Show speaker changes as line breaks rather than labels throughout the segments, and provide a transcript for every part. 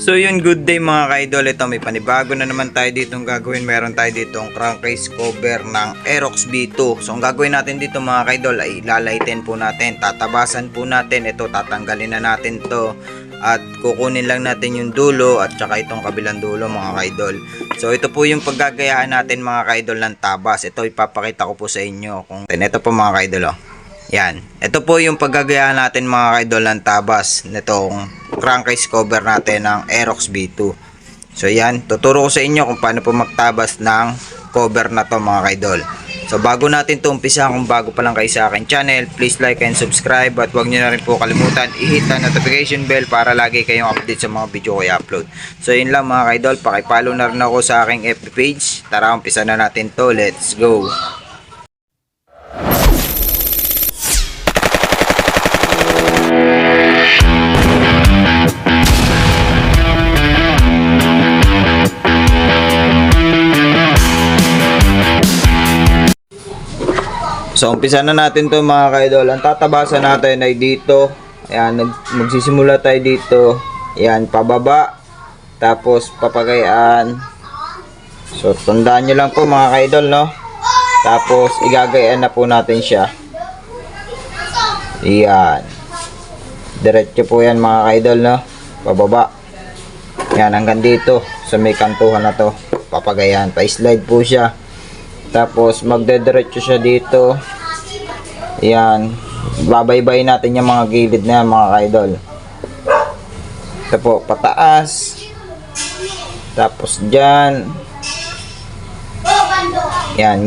So yun, good day mga ka-idol. Ito, may panibago na naman tayo ditong gagawin. Meron tayo ditong crankcase cover ng Aerox B2. So ang gagawin natin dito mga ka-idol ay lalaitin po natin, tatabasan po natin. Ito, tatanggalin na natin to at kukunin lang natin yung dulo at saka itong kabilang dulo mga ka-idol. So ito po yung paggagayaan natin mga ka-idol ng tabas. Ito ipapakita ko po sa inyo. Ito po mga ka-idol, oh. Yan. Ito po yung paggagayaan natin mga ka-idol ng tabas nitong crankcase cover natin ng Aerox B2. So yan, tuturo ko sa inyo kung paano po magtabas ng cover na to mga ka-idol. So bago natin to umpisa, kung bago pa lang kayo sa akin channel, please like and subscribe at huwag nyo na rin po kalimutan i-hit ang notification bell para lagi kayong update sa mga video ko i-upload. So yun lang mga ka-idol, pakipollow na rin ako sa aking FB page. Tara, umpisa na natin to. Let's go! So umpisa na natin to mga ka-idol. Ang tatabasan natin ay dito. Ayan, magsisimula tayo dito. Ayan, pababa. Tapos papagayaan. So tandaan nyo lang po mga ka-idol, no? Tapos igagayaan na po natin siya. Ayan. Diretso po yan mga ka-idol, no? Pababa. Ayan, hanggang dito. Sa may kantuhan na to. Papagayaan. Pa-slide po siya. Tapos magdediretso siya dito. Ayan. Babaybay natin yung mga gilid na yan, mga ka-idol. Ito po, pataas. Tapos dyan. Ayan.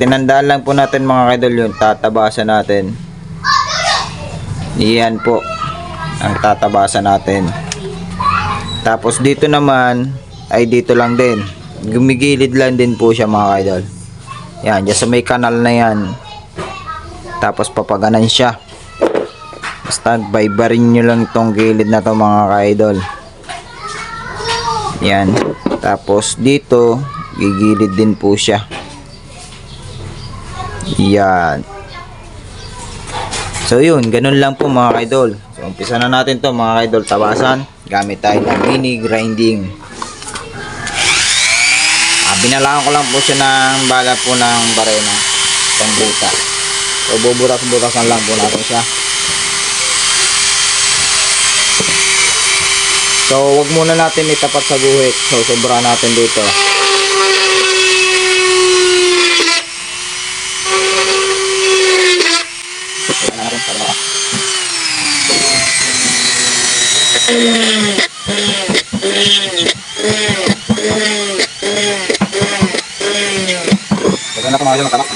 Tinandaan lang po natin mga ka-idol yun. Tatabasan natin. Ayan po. Ang tatabasan natin. Tapos dito naman ay dito lang din. Gumigilid lang din po siya mga ka-idol. Yan, dyan sa may kanal na yan. Tapos papaganan siya. Basta baybarin nyo lang itong gilid na to mga ka-idol. Yan. Tapos dito gigilid din po siya. Yan. So yun, ganun lang po mga ka-idol. So umpisa na natin to mga ka-idol, tabasan. Gamit tayo ng mini grinding. Binalaan ko lang po siya ng bala po ng barena pang buta. So buburas-burasan lang po natin siya. So wag muna natin itapat sa guhit. So sobra natin dito. Huwag na kumagal ng tamak.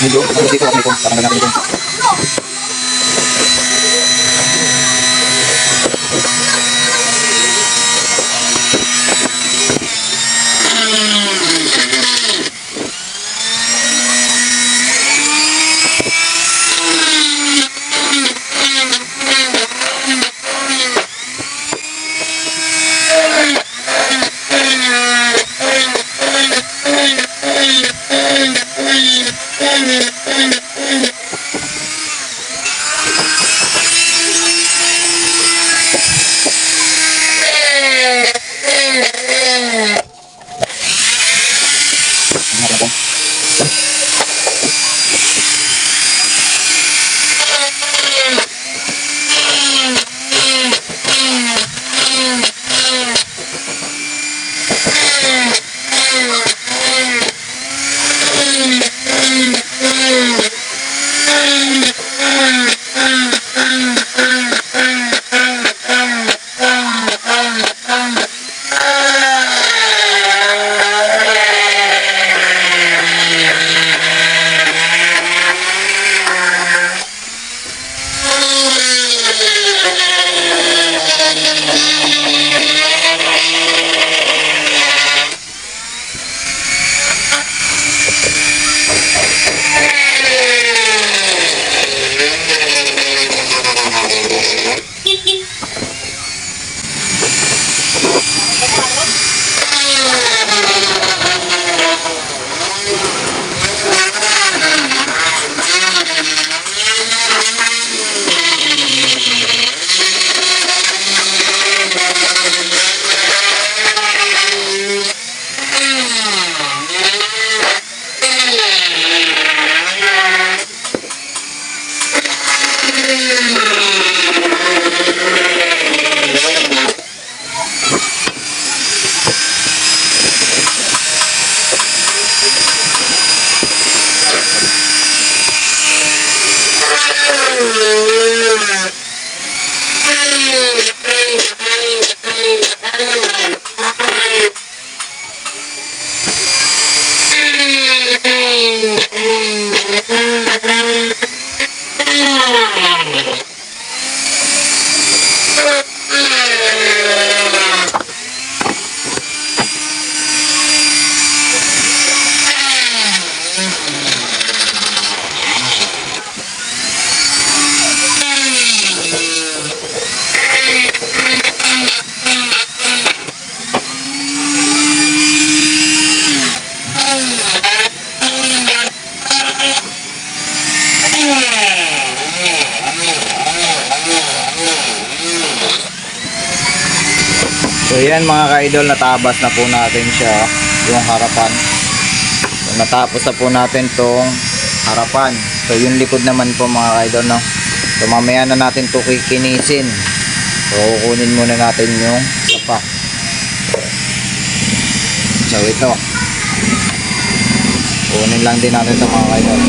Medyo, dito ako nito. Parang ganyan dito. Ayan mga ka-idol, natabas na po natin siya, yung harapan. So, natapos na po natin tong harapan. So yung likod naman po mga ka-idol, no? So mamaya na natin to kikinisin. So kukunin muna natin yung sapa. So ito, kunin lang din natin ito mga ka-idol.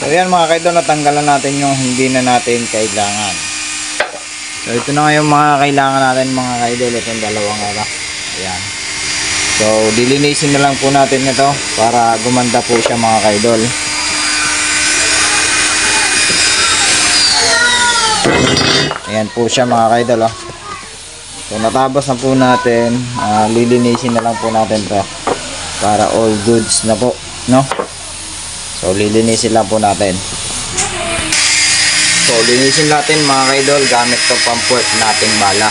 So yan mga kaidol, natanggalan natin yung hindi na natin kailangan. So ito na ngayon mga kailangan natin mga kaidol, itong dalawang ara. Ayan. So dilinisin na lang po natin ito para gumanda po siya mga kaidol. Ayan po siya mga kaidol, oh. So natabas na po natin, lilinisin na lang po natin ito para all goods na po, no? So lilinisin lang po natin. So linisin natin mga kaidol gamit itong pampuwet nating bala.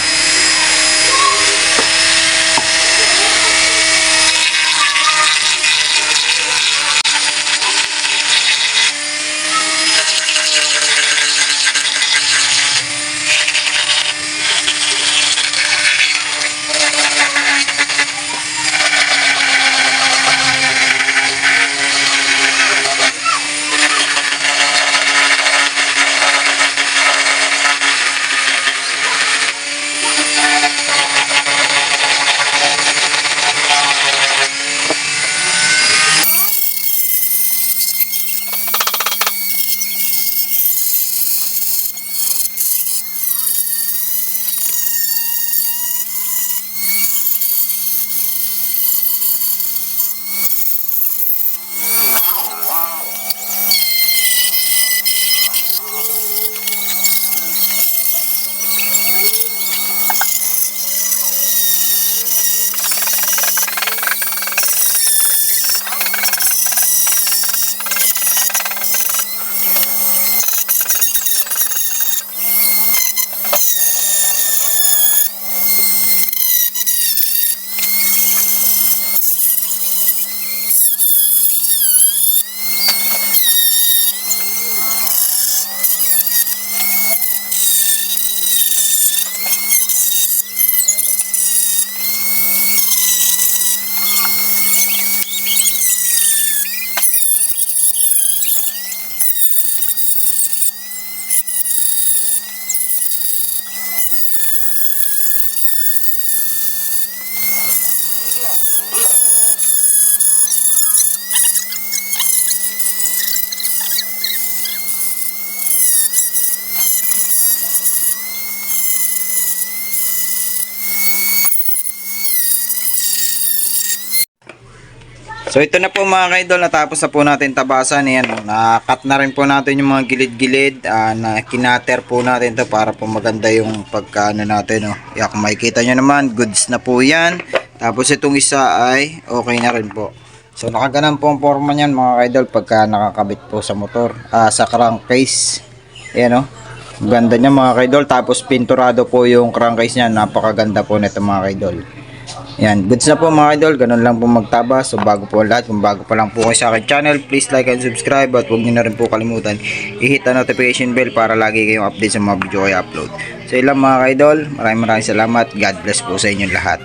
So ito na po mga kaidol, natapos na po natin tabasan. Ayan, na-cut na rin po natin yung mga gilid-gilid, na kinater po natin to para po maganda yung pagkaano natin. Kung makikita nyo naman, goods na po yan. Tapos itong isa ay okay na rin po. So nakaganan po ang forma nyan mga kaidol pagka nakakabit po sa motor, sa crankcase. Ayan, ganda niya mga kaidol. Tapos pinturado po yung crankcase niya, napakaganda po nito mga kaidol. Yan, goods na po mga idol, ganun lang po magtabas. So bago po lahat, kung bago pa lang po kayo sa akin channel, please like and subscribe. At huwag nyo na rin po kalimutan i-hit ang notification bell para lagi kayong update sa mga video ko i-upload. So ilang mga idol, maraming salamat. God bless po sa inyong lahat.